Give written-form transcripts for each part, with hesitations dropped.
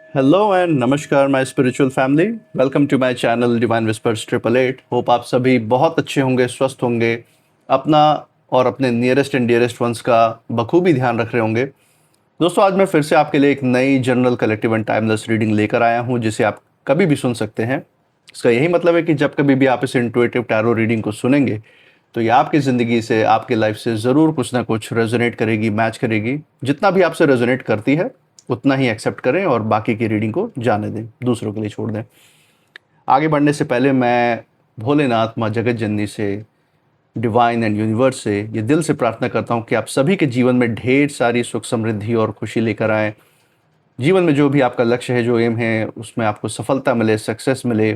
Hello and नमस्कार my spiritual family. Welcome to my channel divine whispers 888। Hope आप सभी बहुत अच्छे होंगे, स्वस्थ होंगे, अपना और अपने नियरेस्ट एंड डियरेस्ट वंस का बखूबी ध्यान रख रहे होंगे। दोस्तों, आज मैं फिर से आपके लिए एक नई general collective and timeless reading लेकर आया हूं, जिसे आप कभी भी सुन सकते हैं। इसका यही मतलब है कि जब कभी भी आप इस इंट्यूटिव टैरो रीडिंग को सुनेंगे तो ये आपकी ज़िंदगी से, आपकी लाइफ से ज़रूर कुछ ना कुछ रेजोनेट करेगी, मैच करेगी। जितना भी आपसे रेजोनेट करती है उतना ही एक्सेप्ट करें और बाकी की रीडिंग को जाने दें, दूसरों के लिए छोड़ दें। आगे बढ़ने से पहले मैं भोलेनाथ, माँ जगत जननी से, डिवाइन एंड यूनिवर्स से ये दिल से प्रार्थना करता हूँ कि आप सभी के जीवन में ढेर सारी सुख, समृद्धि और खुशी लेकर आएँ। जीवन में जो भी आपका लक्ष्य है, जो एम है, उसमें आपको सफलता मिले, सक्सेस मिले।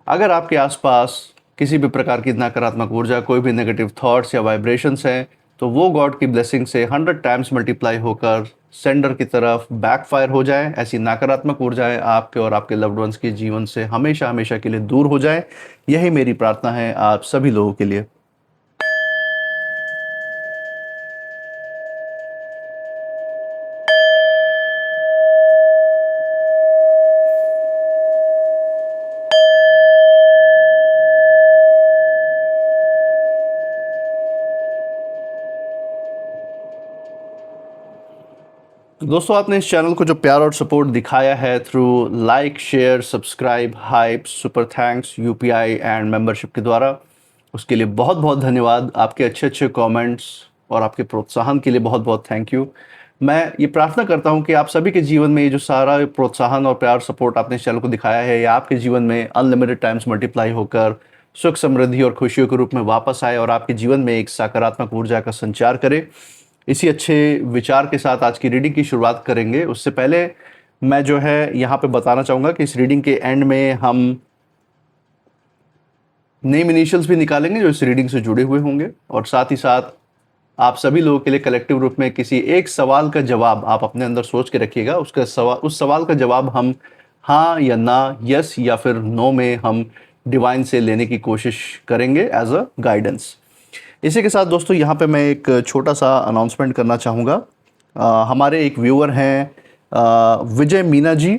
अगर आपके आसपास किसी भी प्रकार की नकारात्मक ऊर्जा, कोई भी नेगेटिव थॉट्स या वाइब्रेशंस हैं, तो वो गॉड की ब्लेसिंग से 100 टाइम्स मल्टीप्लाई होकर सेंडर की तरफ बैकफायर हो जाए। ऐसी नकारात्मक ऊर्जाएं आपके और आपके लव्ड वंस के जीवन से हमेशा हमेशा के लिए दूर हो जाए। यही मेरी प्रार्थना है आप सभी लोगों के लिए। दोस्तों, आपने इस चैनल को जो प्यार और सपोर्ट दिखाया है through like, share, subscribe, hype, super thanks, UPI and membership के द्वारा, उसके लिए बहुत बहुत धन्यवाद। आपके अच्छे अच्छे कमेंट्स और आपके प्रोत्साहन के लिए बहुत बहुत थैंक यू। मैं ये प्रार्थना करता हूँ कि आप सभी के जीवन में ये जो सारा प्रोत्साहन और प्यार, सपोर्ट आपने इस चैनल को दिखाया है, ये आपके जीवन में अनलिमिटेड टाइम्स मल्टीप्लाई होकर सुख, समृद्धि और खुशियों के रूप में वापस आए और आपके जीवन में एक सकारात्मक ऊर्जा का संचार करे। इसी अच्छे विचार के साथ आज की रीडिंग की शुरुआत करेंगे। उससे पहले मैं जो है यहाँ पे बताना चाहूँगा कि इस रीडिंग के एंड में हम नेम इनिशियल्स भी निकालेंगे जो इस रीडिंग से जुड़े हुए होंगे, और साथ ही साथ आप सभी लोगों के लिए कलेक्टिव रूप में किसी एक सवाल का जवाब आप अपने अंदर सोच के रखिएगा। उस सवाल का जवाब हम हाँ या ना, यस या फिर नो में हम डिवाइन से लेने की कोशिश करेंगे एज अ गाइडेंस। इसी के साथ दोस्तों, यहाँ पे मैं एक छोटा सा अनाउंसमेंट करना चाहूँगा। हमारे एक व्यूअर हैं विजय मीना जी।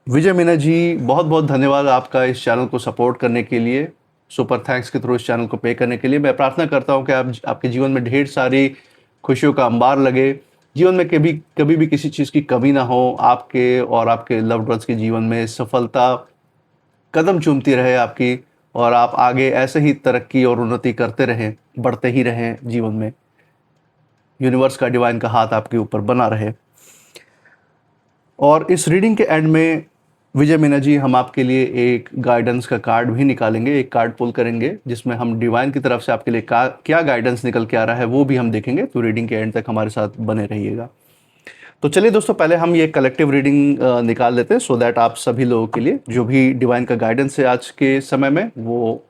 विजय मीना जी, बहुत बहुत धन्यवाद आपका इस चैनल को सपोर्ट करने के लिए, सुपर थैंक्स के थ्रू इस चैनल को पे करने के लिए। मैं प्रार्थना करता हूँ कि आपके जीवन में ढेर सारी खुशियों का अंबार लगे, जीवन में कभी कभी भी किसी चीज़ की कमी ना हो, आपके और आपके लव्ड वंस के जीवन में सफलता कदम चूमती रहे आपकी, और आप आगे ऐसे ही तरक्की और उन्नति करते रहें, बढ़ते ही रहें जीवन में। यूनिवर्स का, डिवाइन का हाथ आपके ऊपर बना रहे। और इस रीडिंग के एंड में विजय मीना जी, हम आपके लिए एक गाइडेंस का कार्ड भी निकालेंगे, एक कार्ड पुल करेंगे जिसमें हम डिवाइन की तरफ से आपके लिए क्या गाइडेंस निकल के आ रहा है वो भी हम देखेंगे। तो रीडिंग के एंड तक हमारे साथ बने रहिएगा। तो चलिए दोस्तों, पहले हम ये कलेक्टिव रीडिंग निकाल लेते हैं, सो दैट आप सभी लोगों के लिए जो भी डिवाइन का गाइडेंस है आज के समय में वो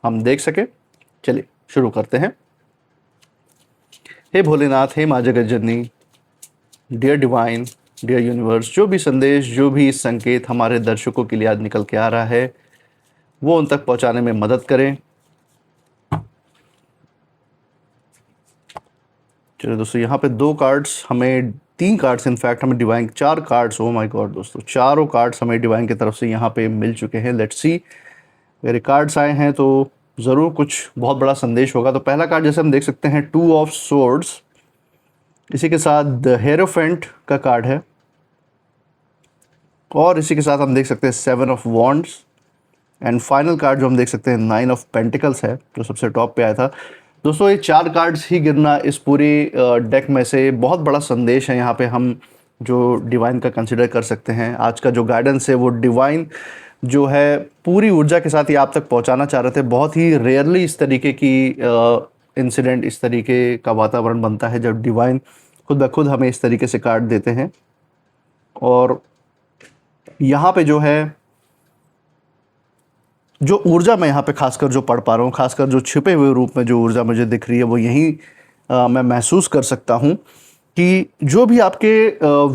हम देख सके। चलिए शुरू करते हैं। हे भोलेनाथ, हे माँ जगत जननी, डियर डिवाइन, डियर यूनिवर्स, जो भी संदेश, जो भी संकेत हमारे दर्शकों के लिए आज निकल के आ रहा है वो उन तक पहुंचाने में मदद करें। चलिए दोस्तों, यहाँ पे 2 कार्ड्स हमें, 3 कार्ड्स इनफैक्ट हमें divine, 4 cards, oh my God दोस्तों, चारों कार्ड्स हमें डिवाइन की तरफ से यहाँ पे मिल चुके हैं। लेट्स सी, अगर कार्ड्स आए हैं तो ज़रूर कुछ बहुत बड़ा संदेश होगा। तो पहला कार्ड जैसे हम देख सकते हैं 2 ऑफ सोर्ड्स, इसी के साथ द हेरोफेंट का कार्ड है, और इसी के साथ हम देख सकते हैं 7 of wands, and final card जो हम देख सकते हैं 9 ऑफ पेंटिकल्स है, जो सबसे टॉप पे आया था। दोस्तों, ये 4 कार्ड्स ही गिरना इस पूरी डेक में से बहुत बड़ा संदेश है यहाँ पे हम जो डिवाइन का कंसिडर कर सकते हैं। आज का जो गाइडेंस है वो डिवाइन जो है पूरी ऊर्जा के साथ ये आप तक पहुँचाना चाह रहे थे। बहुत ही रेयरली इस तरीके की इंसिडेंट, इस तरीके का वातावरण बनता है जब डिवाइन खुद ब खुद हमें इस तरीके से कार्ड देते हैं। और यहाँ पे जो है, जो ऊर्जा मैं यहाँ पे खासकर जो पढ़ पा रहा हूँ, खासकर जो छिपे हुए रूप में जो ऊर्जा मुझे दिख रही है वो यही मैं महसूस कर सकता हूँ कि जो भी आपके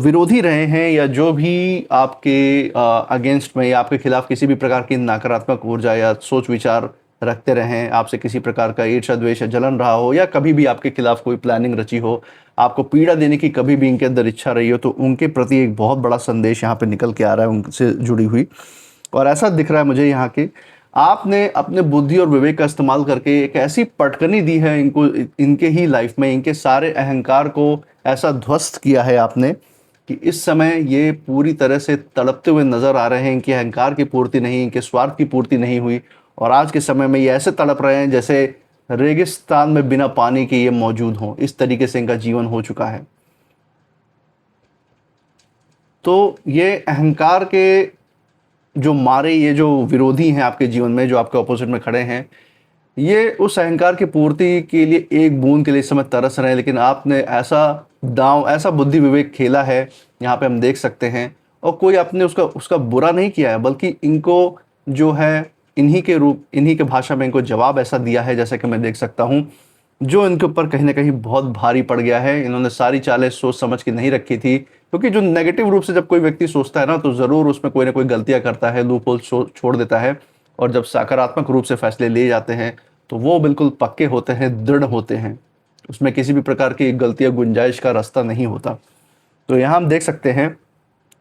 विरोधी रहे हैं, या जो भी आपके अगेंस्ट में या आपके खिलाफ किसी भी प्रकार की नकारात्मक ऊर्जा या सोच विचार रखते रहें, आपसे किसी प्रकार का ईर्ष्या, द्वेष या जलन रहा हो, या कभी भी आपके खिलाफ कोई प्लानिंग रची हो, आपको पीड़ा देने की कभी भी इनके अंदर इच्छा रही हो, तो उनके प्रति एक बहुत बड़ा संदेश यहाँ पे निकल के आ रहा है उनसे जुड़ी हुई। और ऐसा दिख रहा है मुझे यहाँ के आपने अपने बुद्धि और विवेक का इस्तेमाल करके एक ऐसी पटकनी दी है इनको, इनके ही लाइफ में इनके सारे अहंकार को ऐसा ध्वस्त किया है आपने कि इस समय ये पूरी तरह से तड़पते हुए नजर आ रहे हैं। इनके अहंकार की पूर्ति नहीं, इनके स्वार्थ की पूर्ति नहीं हुई, और आज के समय में ये ऐसे तड़प रहे हैं जैसे रेगिस्तान में बिना पानी के ये मौजूद हों। इस तरीके से इनका जीवन हो चुका है। तो ये अहंकार के जो मारे, ये जो विरोधी हैं आपके जीवन में, जो आपके ऑपोजिट में खड़े हैं, ये उस अहंकार की पूर्ति के लिए एक बूंद के लिए इस समय तरस रहे हैं। लेकिन आपने ऐसा दांव, ऐसा बुद्धि विवेक खेला है, यहाँ पे हम देख सकते हैं। और कोई आपने उसका बुरा नहीं किया है, बल्कि इनको जो है इन्हीं के रूप, इन्हीं के भाषा में इनको जवाब ऐसा दिया है, जैसा कि मैं देख सकता हूँ, जो इनके ऊपर कहीं ना कहीं बहुत भारी पड़ गया है। इन्होंने सारी चालें सोच समझ के नहीं रखी थी, क्योंकि जो नेगेटिव रूप से जब कोई व्यक्ति सोचता है ना, तो ज़रूर उसमें कोई ना कोई गलतियां करता है, लूप होल छोड़ देता है। और जब सकारात्मक रूप से फैसले लिए जाते हैं तो वो बिल्कुल पक्के होते हैं, दृढ़ होते हैं, उसमें किसी भी प्रकार की गलती या गुंजाइश का रास्ता नहीं होता। तो यहाँ हम देख सकते हैं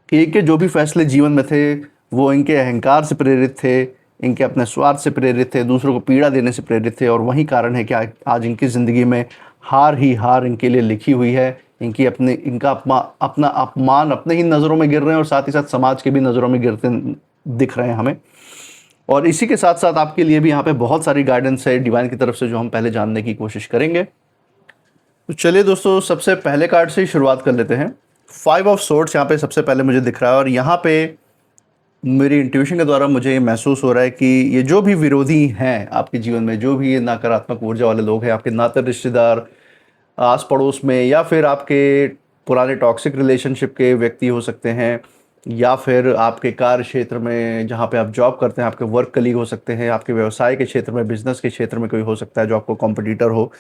कि इनके जो भी फैसले जीवन में थे वो इनके अहंकार से प्रेरित थे, इनके अपने स्वार्थ से प्रेरित थे, दूसरों को पीड़ा देने से प्रेरित थे। और वही कारण है कि आज इनकी ज़िंदगी में हार ही हार इनके लिए लिखी हुई है। इनका अपना अपमान अपने ही नज़रों में गिर रहे हैं, और साथ ही साथ समाज के भी नज़रों में गिरते दिख रहे हैं हमें। और इसी के साथ साथ आपके लिए भी यहाँ पे बहुत सारी गाइडेंस है डिवाइन की तरफ से, जो हम पहले जानने की कोशिश करेंगे। तो चलिए दोस्तों, सबसे पहले कार्ड से ही शुरुआत कर लेते हैं। 5 ऑफ सोर्ड्स यहाँ पे सबसे पहले मुझे दिख रहा है, और यहाँ पे मेरी इंट्यूशन के द्वारा मुझे ये महसूस हो रहा है कि ये जो भी विरोधी हैं आपके जीवन में, जो भी ये नकारात्मक ऊर्जा वाले लोग हैं, आपके नाते रिश्तेदार, आस पड़ोस में, या फिर आपके पुराने टॉक्सिक रिलेशनशिप के व्यक्ति हो सकते हैं, या फिर आपके कार्य क्षेत्र में जहाँ पे आप जॉब करते हैं आपके वर्क कलीग हो सकते हैं, आपके व्यवसाय के क्षेत्र में, बिजनेस के क्षेत्र में कोई हो सकता है जो आपको कॉम्पिटिटर हो।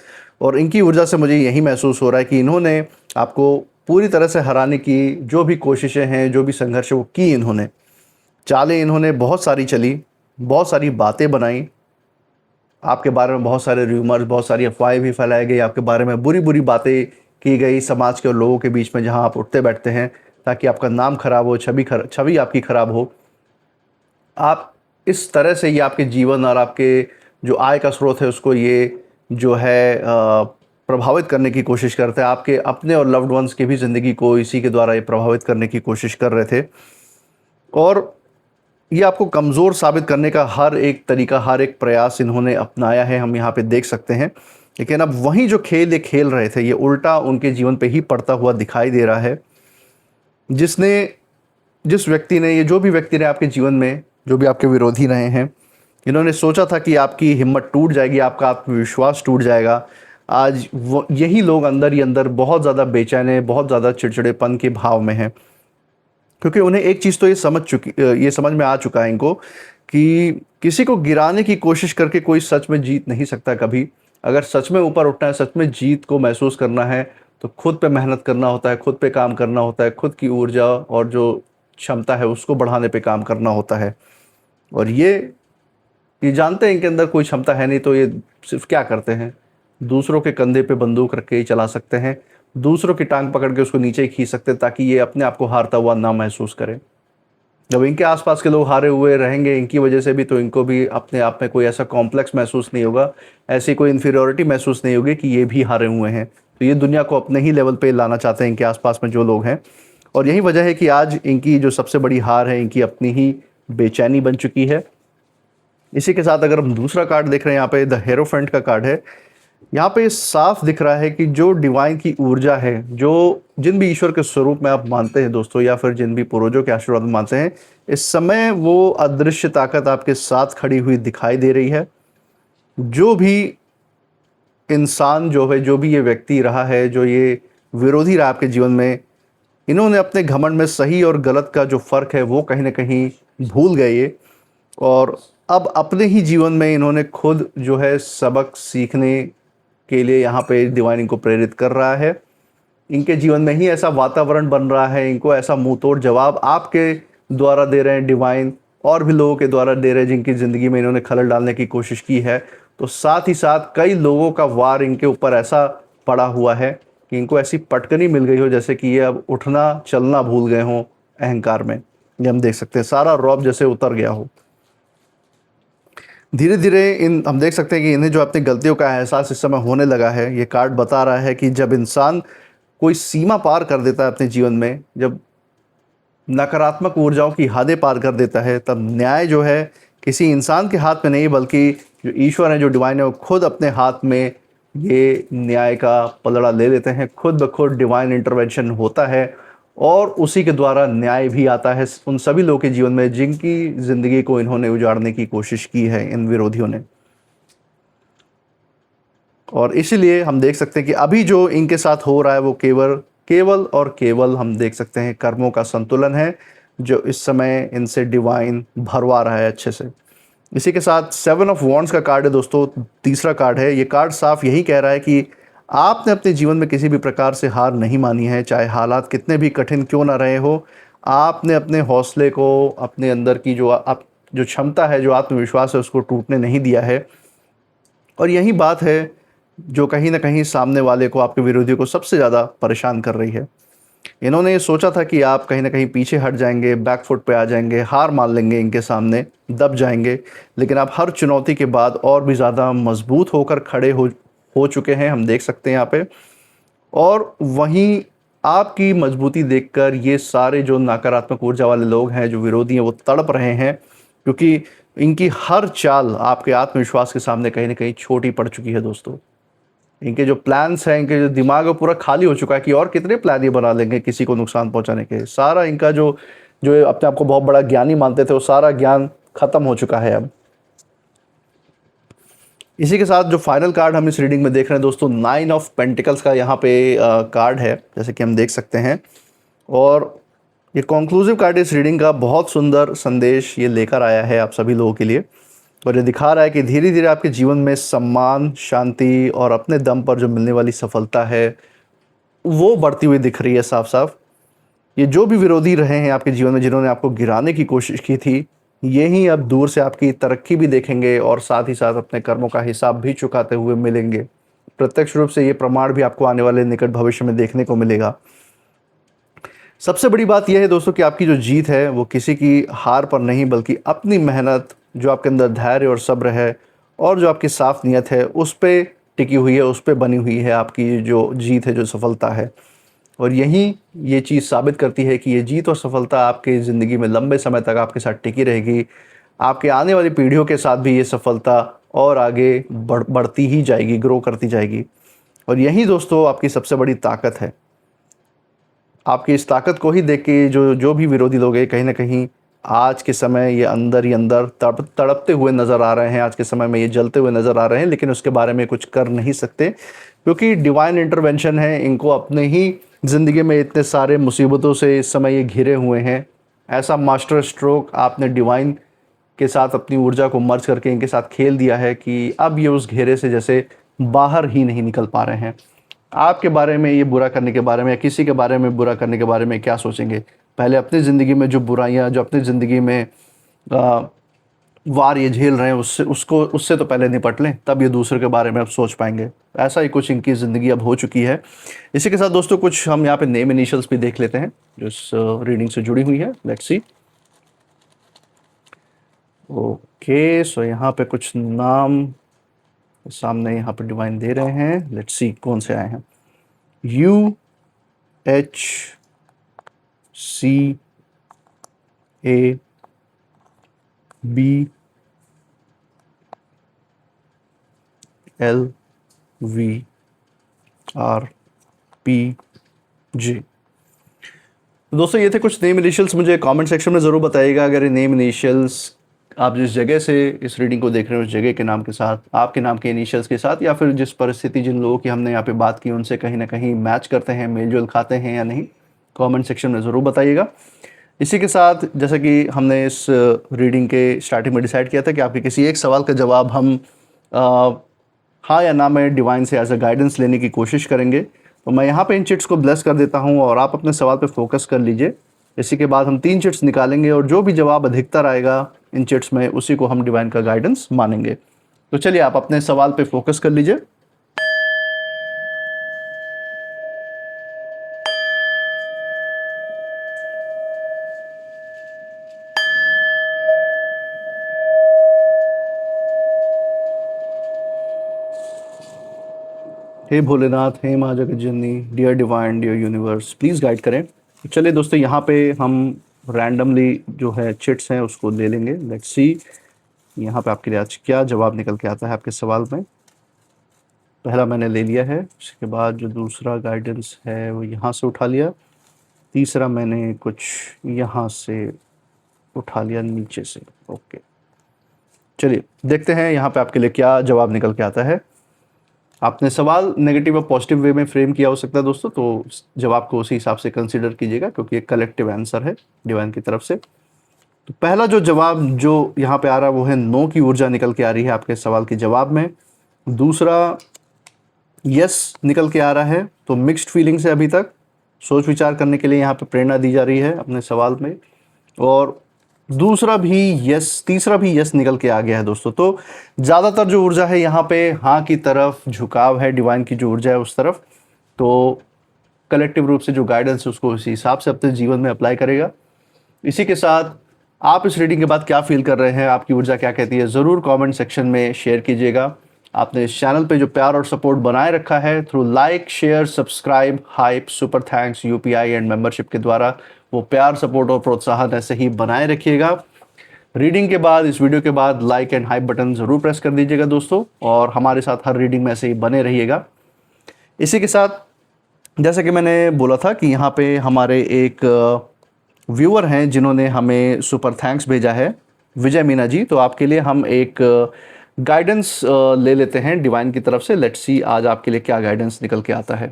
और इनकी ऊर्जा से मुझे यही महसूस हो रहा है कि इन्होंने आपको पूरी तरह से हराने की जो भी कोशिशें हैं, जो भी संघर्ष वो की, इन्होंने चालें इन्होंने बहुत सारी चली, बहुत सारी बातें बनाई, आपके बारे में बहुत सारे र्यूमर्स, बहुत सारी अफवाहें भी फैलाई गई, आपके बारे में बुरी बुरी बातें की गई समाज के और लोगों के बीच में जहां आप उठते बैठते हैं, ताकि आपका नाम खराब हो, छवि आपकी खराब हो। आप इस तरह से ये आपके जीवन और आपके जो आय का स्रोत है उसको ये जो है प्रभावित करने की कोशिश करते हैं। आपके अपने और लव्ड वंस की भी ज़िंदगी को इसी के द्वारा ये प्रभावित करने की कोशिश कर रहे थे, और ये आपको कमज़ोर साबित करने का हर एक तरीका, हर एक प्रयास इन्होंने अपनाया है, हम यहाँ पे देख सकते हैं। लेकिन अब वही जो खेल ये खेल रहे थे, ये उल्टा उनके जीवन पे ही पड़ता हुआ दिखाई दे रहा है। जिस व्यक्ति ने, ये जो भी व्यक्ति रहे आपके जीवन में, जो भी आपके विरोधी रहे हैं, इन्होंने सोचा था कि आपकी हिम्मत टूट जाएगी, आपका आत्मविश्वास टूट जाएगा। आज वो यही लोग अंदर ही अंदर बहुत ज़्यादा बेचैन है, बहुत ज़्यादा चिड़चिड़ेपन के भाव में हैं, क्योंकि उन्हें एक चीज़ तो ये समझ में आ चुका है इनको कि किसी को गिराने की कोशिश करके कोई सच में जीत नहीं सकता कभी। अगर सच में ऊपर उठना है, सच में जीत को महसूस करना है, तो खुद पे मेहनत करना होता है, खुद पे काम करना होता है, खुद की ऊर्जा और जो क्षमता है उसको बढ़ाने पे काम करना होता है। और ये जानते हैं इनके अंदर कोई क्षमता है नहीं, तो ये सिर्फ क्या करते हैं, दूसरों के कंधे पे बंदूक रख के ही चला सकते हैं, दूसरों की टांग पकड़ के उसको नीचे ही खींच सकते हैं, ताकि ये अपने आप को हारता हुआ ना महसूस करे। जब इनके आसपास के लोग हारे हुए रहेंगे इनकी वजह से भी, तो इनको भी अपने आप में कोई ऐसा कॉम्प्लेक्स महसूस नहीं होगा, ऐसी कोई इन्फीरियॉरिटी महसूस नहीं होगी कि ये भी हारे हुए हैं। तो ये दुनिया को अपने ही लेवल पे लाना चाहते हैं इनके आसपास में जो लोग हैं। और यही वजह है कि आज इनकी जो सबसे बड़ी हार है, इनकी अपनी ही बेचैनी बन चुकी है। इसी के साथ अगर हम दूसरा कार्ड देख रहे हैं, यहाँ पे द हेरोफेंट का कार्ड है। यहाँ पे साफ दिख रहा है कि जो डिवाइन की ऊर्जा है, जो जिन भी ईश्वर के स्वरूप में आप मानते हैं दोस्तों, या फिर जिन भी पूर्वजों के आशीर्वाद में मानते हैं, इस समय वो अदृश्य ताकत आपके साथ खड़ी हुई दिखाई दे रही है। जो भी इंसान जो है, जो भी ये व्यक्ति रहा है, जो ये विरोधी रहा आपके जीवन में, इन्होंने अपने घमंड में सही और गलत का जो फ़र्क है वो कहीं ना कहीं भूल गए ये, और अब अपने ही जीवन में इन्होंने खुद जो है सबक सीखने के लिए यहाँ पे डिवाइन इनको प्रेरित कर रहा है। इनके जीवन में ही ऐसा वातावरण बन रहा है, इनको ऐसा मुंह तोड़ जवाब आपके द्वारा दे रहे हैं डिवाइन, और भी लोगों के द्वारा दे रहे हैं जिनकी ज़िंदगी में इन्होंने खलल डालने की कोशिश की है। तो साथ ही साथ कई लोगों का वार इनके ऊपर ऐसा पड़ा हुआ है कि इनको ऐसी पटकनी मिल गई हो जैसे कि ये अब उठना चलना भूल गए हों अहंकार में। ये हम देख सकते हैं सारा रौब जैसे उतर गया हो। धीरे धीरे इन हम देख सकते हैं कि इन्हें जो अपनी गलतियों का एहसास इस समय होने लगा है। ये कार्ड बता रहा है कि जब इंसान कोई सीमा पार कर देता है अपने जीवन में, जब नकारात्मक ऊर्जाओं की हदें पार कर देता है, तब न्याय जो है किसी इंसान के हाथ में नहीं बल्कि जो ईश्वर है, जो डिवाइन है, वो खुद अपने हाथ में ये न्याय का पलड़ा ले लेते हैं। खुद ब खुद डिवाइन इंटरवेंशन होता है और उसी के द्वारा न्याय भी आता है उन सभी लोगों के जीवन में जिनकी ज़िंदगी को इन्होंने उजाड़ने की कोशिश की है, इन विरोधियों ने। और इसीलिए हम देख सकते हैं कि अभी जो इनके साथ हो रहा है वो केवल केवल और केवल हम देख सकते हैं कर्मों का संतुलन है जो इस समय इनसे डिवाइन भरवा रहा है अच्छे से। इसी के साथ 7 ऑफ वॉन्ड्स का कार्ड है दोस्तों, तीसरा कार्ड है। ये कार्ड साफ यही कह रहा है कि आपने अपने जीवन में किसी भी प्रकार से हार नहीं मानी है, चाहे हालात कितने भी कठिन क्यों ना रहे हो। आपने अपने हौसले को, अपने अंदर की जो क्षमता है, जो आत्मविश्वास है, उसको टूटने नहीं दिया है। और यही बात है जो कहीं ना कहीं सामने वाले को, आपके विरोधियों को सबसे ज़्यादा परेशान कर रही है। इन्होंने ये सोचा था कि आप कहीं ना कहीं पीछे हट जाएंगे, बैक फुट पे आ जाएंगे, हार मान लेंगे, इनके सामने दब जाएंगे। लेकिन आप हर चुनौती के बाद और भी ज़्यादा मजबूत होकर खड़े हो चुके हैं, हम देख सकते हैं यहाँ पे। और वहीं आपकी मजबूती देखकर ये सारे जो नकारात्मक ऊर्जा वाले लोग हैं, जो विरोधी हैं, वो तड़प रहे हैं क्योंकि इनकी हर चाल आपके आत्मविश्वास के सामने कहीं ना कहीं छोटी पड़ चुकी है दोस्तों। इनके जो प्लान्स हैं, इनके जो दिमाग है पूरा खाली हो चुका है कि और कितने प्लान ये बना लेंगे किसी को नुकसान पहुंचाने के। सारा इनका जो जो अपने आप को बहुत बड़ा ज्ञानी मानते थे, वो सारा ज्ञान खत्म हो चुका है अब। इसी के साथ जो फाइनल कार्ड हम इस रीडिंग में देख रहे हैं दोस्तों, 9 ऑफ पेंटिकल्स का यहाँ पे कार्ड है, जैसे कि हम देख सकते हैं। और ये कंक्लूसिव कार्ड इस रीडिंग का बहुत सुंदर संदेश ये लेकर आया है आप सभी लोगों के लिए। और ये दिखा रहा है कि धीरे धीरे आपके जीवन में सम्मान, शांति और अपने दम पर जो मिलने वाली सफलता है वो बढ़ती हुई दिख रही है साफ साफ। ये जो भी विरोधी रहे हैं आपके जीवन में, जिन्होंने आपको गिराने की कोशिश की थी, ये ही अब दूर से आपकी तरक्की भी देखेंगे और साथ ही साथ अपने कर्मों का हिसाब भी चुकाते हुए मिलेंगे। प्रत्यक्ष रूप से ये प्रमाण भी आपको आने वाले निकट भविष्य में देखने को मिलेगा। सबसे बड़ी बात यह है दोस्तों कि आपकी जो जीत है वो किसी की हार पर नहीं बल्कि अपनी मेहनत, जो आपके अंदर धैर्य और सब्र है और जो आपकी साफ नियत है उस पर टिकी हुई है, उस पर बनी हुई है आपकी जो जीत है, जो सफलता है। और यही ये चीज़ साबित करती है कि ये जीत और सफलता आपके ज़िंदगी में लंबे समय तक आपके साथ टिकी रहेगी। आपके आने वाली पीढ़ियों के साथ भी ये सफलता और आगे बढ़ती ही जाएगी, ग्रो करती जाएगी। और यही दोस्तों आपकी सबसे बड़ी ताकत है। आपकी इस ताकत को ही देख के जो जो भी विरोधी लोग हैं, कहीं ना कहीं आज के समय ये अंदर ही अंदर तड़पते हुए नज़र आ रहे हैं, आज के समय में ये जलते हुए नज़र आ रहे हैं, लेकिन उसके बारे में कुछ कर नहीं सकते क्योंकि डिवाइन इंटरवेंशन है। इनको अपने ही ज़िंदगी में इतने सारे मुसीबतों से इस समय ये घिरे हुए हैं। ऐसा मास्टर स्ट्रोक आपने डिवाइन के साथ अपनी ऊर्जा को मर्ज करके इनके साथ खेल दिया है कि अब ये उस घेरे से जैसे बाहर ही नहीं निकल पा रहे हैं। आपके बारे में ये बुरा करने के बारे में या किसी के बारे में बुरा करने के बारे में क्या सोचेंगे? पहले अपनी ज़िंदगी में जो बुराइयां, जो अपनी ज़िंदगी में वार ये झेल रहे हैं, उससे तो पहले निपट लें, तब ये दूसरे के बारे में अब सोच पाएंगे। ऐसा ही कुछ इनकी ज़िंदगी अब हो चुकी है। इसी के साथ दोस्तों कुछ हम यहाँ पे नेम इनिशियल्स भी देख लेते हैं जो इस रीडिंग से जुड़ी हुई है। Let's see. ओके, सो यहाँ पे कुछ नाम सामने यहाँ पे डिवाइन दे रहे हैं। लेट्स सी कौन से आए हैं। UHCABLVRPJ। तो दोस्तों ये थे कुछ नेम इनिशियल्स। मुझे कमेंट सेक्शन में ज़रूर बताइएगा अगर ये नेम इनिशियल्स आप जिस जगह से इस रीडिंग को देख रहे हो उस जगह के नाम के साथ, आपके नाम के इनिशियल्स के साथ, या फिर जिस परिस्थिति, जिन लोगों की हमने यहाँ पे बात की उनसे कहीं ना कहीं मैच करते हैं, मेल जोल खाते हैं या नहीं। कमेंट सेक्शन में ज़रूर बताइएगा। इसी के साथ जैसा कि हमने इस रीडिंग के स्टार्टिंग में डिसाइड किया था कि आपके किसी एक सवाल का जवाब हम हाँ या ना में डिवाइन से एज अ गाइडेंस लेने की कोशिश करेंगे। तो मैं यहाँ पे इन चिट्स को ब्लेस कर देता हूँ और आप अपने सवाल पे फोकस कर लीजिए। इसी के बाद हम 3 चिट्स निकालेंगे और जो भी जवाब अधिकतर आएगा इन चिट्स में, उसी को हम डिवाइन का गाइडेंस मानेंगे। तो चलिए आप अपने सवाल पे फोकस कर लीजिए। हे भोलेनाथ, हे माँ जगत जननी, dear divine, dear universe, please guide करें। तो चलिए दोस्तों, यहाँ पे हम रैंडमली जो है चिट्स हैं उसको ले लेंगे। लेट्स सी यहाँ पे आपके लिए आज क्या जवाब निकल के आता है आपके सवाल में। पहला मैंने ले लिया है, उसके बाद जो दूसरा गाइडेंस है वो यहाँ से उठा लिया, तीसरा मैंने कुछ यहाँ से उठा लिया नीचे से। ओके, चलिए देखते हैं यहाँ पे आपके लिए क्या जवाब निकल के आता है। आपने सवाल नेगेटिव और पॉजिटिव वे में फ्रेम किया हो सकता है दोस्तों, तो जवाब को उसी हिसाब से कंसीडर कीजिएगा क्योंकि एक कलेक्टिव आंसर है डिवाइन की तरफ से। तो पहला जो जवाब जो यहाँ पे आ रहा है वो है नो की ऊर्जा निकल के आ रही है आपके सवाल के जवाब में। दूसरा यस निकल के आ रहा है, तो मिक्स्ड फीलिंग्स है, अभी तक सोच विचार करने के लिए यहाँ पे प्रेरणा दी जा रही है अपने सवाल में। और दूसरा भी यस, तीसरा भी यस निकल के आ गया है दोस्तों। तो ज़्यादातर जो ऊर्जा है यहाँ पे हाँ की तरफ झुकाव है, डिवाइन की जो ऊर्जा है उस तरफ। तो कलेक्टिव रूप से जो गाइडेंस है उसको इसी हिसाब से अपने जीवन में अप्लाई करेगा। इसी के साथ आप इस रीडिंग के बाद क्या फील कर रहे हैं, आपकी ऊर्जा क्या कहती है, ज़रूर कमेंट सेक्शन में शेयर कीजिएगा। आपने इस चैनल पे जो प्यार और सपोर्ट बनाए रखा है through like, share, subscribe, hype, super thanks, UPI and membership के द्वारा, वो प्यार, सपोर्ट और प्रोत्साहन ऐसे ही बनाए रखिएगा। रीडिंग के बाद, इस वीडियो के बाद लाइक एंड हाइप बटन ज़रूर प्रेस कर दीजिएगा दोस्तों, और हमारे साथ हर रीडिंग में ऐसे ही बने रहिएगा। इसी के साथ जैसा कि मैंने बोला था कि यहाँ पे हमारे एक व्यूअर हैं जिन्होंने हमें सुपर थैंक्स भेजा है, विजय मीना जी। तो आपके लिए हम एक गाइडेंस ले लेते हैं डिवाइन की तरफ से। लेट्स सी आज आपके लिए क्या गाइडेंस निकल के आता है।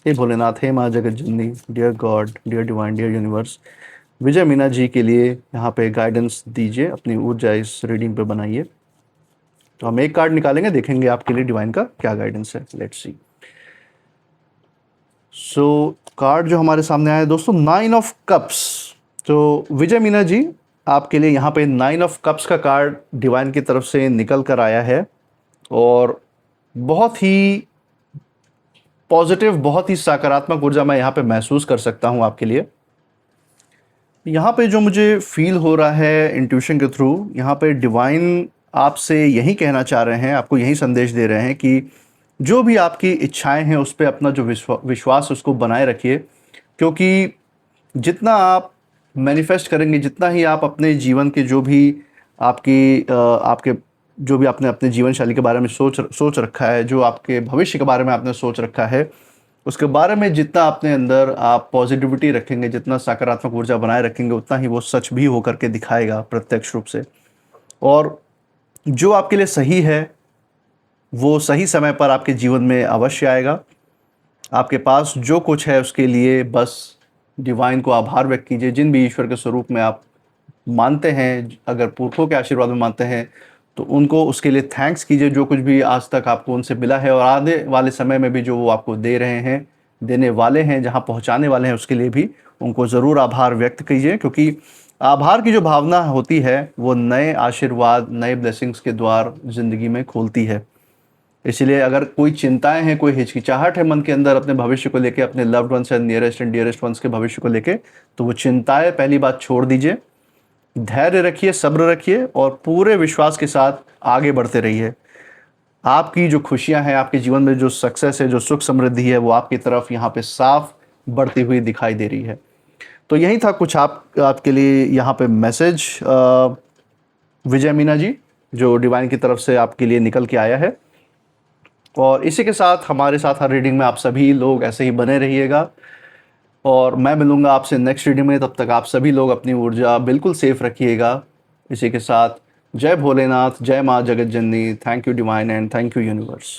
हे भोलेनाथ, हे माँ जगत जननी, dear God, dear divine, dear universe, Vijay Meena ji के लिए यहाँ पे गाइडेंस दीजिए, अपनी ऊर्जा इस रीडिंग पे बनाइए। तो हम एक कार्ड निकालेंगे, देखेंगे आपके लिए डिवाइन का क्या गाइडेंस है। Let's see. सो कार्ड जो हमारे सामने आया है दोस्तों, 9 ऑफ कप्स। तो विजय मीना जी, आपके लिए यहाँ पे 9 ऑफ कप्स का कार्ड डिवाइन की तरफ से निकल कर आया है, और बहुत ही पॉजिटिव, बहुत ही सकारात्मक ऊर्जा मैं यहाँ पे महसूस कर सकता हूँ आपके लिए। यहाँ पे जो मुझे फील हो रहा है इंट्यूशन के थ्रू, यहाँ पे डिवाइन आपसे यही कहना चाह रहे हैं, आपको यही संदेश दे रहे हैं कि जो भी आपकी इच्छाएं हैं उस पर अपना जो विश्वास उसको बनाए रखिए, क्योंकि जितना आप मैनिफेस्ट करेंगे, जितना ही आप अपने जीवन के जो भी आपके जो भी आपने अपने जीवन शैली के बारे में सोच रखा है, जो आपके भविष्य के बारे में आपने सोच रखा है, उसके बारे में जितना अपने अंदर आप पॉजिटिविटी रखेंगे, जितना सकारात्मक ऊर्जा बनाए रखेंगे, उतना ही वो सच भी होकर के दिखाएगा प्रत्यक्ष रूप से। और जो आपके लिए सही है वो सही समय पर आपके जीवन में अवश्य आएगा। आपके पास जो कुछ है उसके लिए बस डिवाइन को आभार व्यक्त कीजिए। जिन भी ईश्वर के स्वरूप में आप मानते हैं, अगर पुरखों के आशीर्वाद में मानते हैं, तो उनको उसके लिए थैंक्स कीजिए, जो कुछ भी आज तक आपको उनसे मिला है और आने वाले समय में भी जो वो आपको दे रहे हैं, देने वाले हैं, जहाँ पहुँचाने वाले हैं, उसके लिए भी उनको ज़रूर आभार व्यक्त कीजिए। क्योंकि आभार की जो भावना होती है वो नए आशीर्वाद, नए ब्लेसिंग्स के द्वार ज़िंदगी में खोलती है। इसलिए अगर कोई चिंताएं हैं, कोई हिचकिचाहट है मन के अंदर अपने भविष्य को लेके, अपने loved ones and nearest and dearest ones के भविष्य को लेके, तो वो चिंताएं पहली बात छोड़ दीजिए, धैर्य रखिए, सब्र रखिए और पूरे विश्वास के साथ आगे बढ़ते रहिए। आपकी जो खुशियां हैं, आपके जीवन में जो सक्सेस है, जो सुख समृद्धि है, वो आपकी तरफ यहाँ पे साफ बढ़ती हुई दिखाई दे रही है। तो यही था कुछ आपके लिए यहाँ पे मैसेज विजय मीना जी, जो डिवाइन की तरफ से आपके लिए निकल के आया है। और इसी के साथ हमारे साथ हर रीडिंग में आप सभी लोग ऐसे ही बने रहिएगा, और मैं मिलूंगा आपसे नेक्स्ट रीडिंग में। तब तक आप सभी लोग अपनी ऊर्जा बिल्कुल सेफ रखिएगा। इसी के साथ जय भोलेनाथ, जय माँ जगत जननी, thank you divine and thank you universe.